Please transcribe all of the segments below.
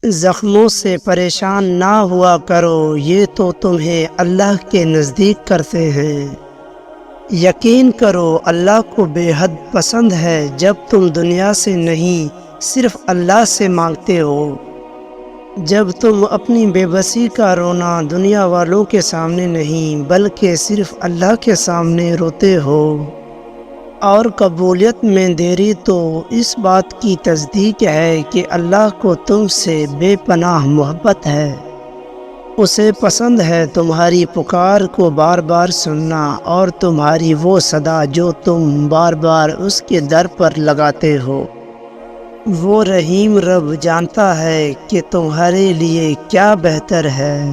زخموں سے پریشان نہ ہوا کرو، یہ تو تمہیں اللہ کے نزدیک کرتے ہیں۔ یقین کرو اللہ کو بے حد پسند ہے جب تم دنیا سے نہیں صرف اللہ سے مانگتے ہو۔ جب تم اپنی بے بسی کا رونا دنیا والوں کے سامنے نہیں بلکہ صرف اللہ کے سامنے روتے ہو۔ اور قبولیت میں دیری تو اس بات کی تصدیق ہے کہ اللہ کو تم سے بے پناہ محبت ہے۔ اسے پسند ہے تمہاری پکار کو بار بار سننا اور تمہاری وہ صدا جو تم بار بار اس کے در پر لگاتے ہو۔ وہ رحیم رب جانتا ہے کہ تمہارے لیے کیا بہتر ہے۔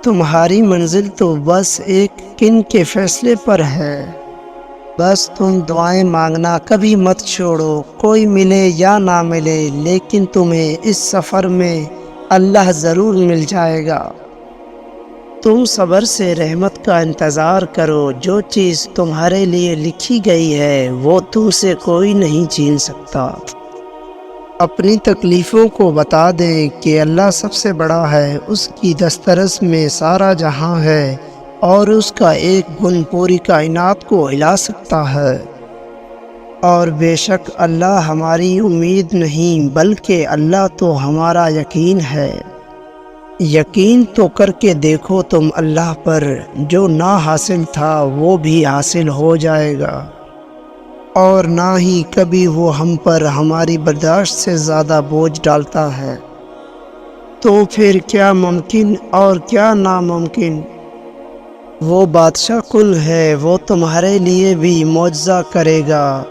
تمہاری منزل تو بس ایک کن کے فیصلے پر ہے۔ بس تم دعائیں مانگنا کبھی مت چھوڑو، کوئی ملے یا نہ ملے لیکن تمہیں اس سفر میں اللہ ضرور مل جائے گا۔ تم صبر سے رحمت کا انتظار کرو، جو چیز تمہارے لیے لکھی گئی ہے وہ تم سے کوئی نہیں چھین سکتا۔ اپنی تکلیفوں کو بتا دیں کہ اللہ سب سے بڑا ہے، اس کی دسترس میں سارا جہاں ہے اور اس کا ایک گن پوری کائنات کو ہلا سکتا ہے۔ اور بے شک اللہ ہماری امید نہیں بلکہ اللہ تو ہمارا یقین ہے۔ یقین تو کر کے دیکھو تم اللہ پر، جو نہ حاصل تھا وہ بھی حاصل ہو جائے گا، اور نہ ہی کبھی وہ ہم پر ہماری برداشت سے زیادہ بوجھ ڈالتا ہے۔ تو پھر کیا ممکن اور کیا ناممکن؟ وہ بادشاہ کل ہے، وہ تمہارے لیے بھی معجزہ کرے گا۔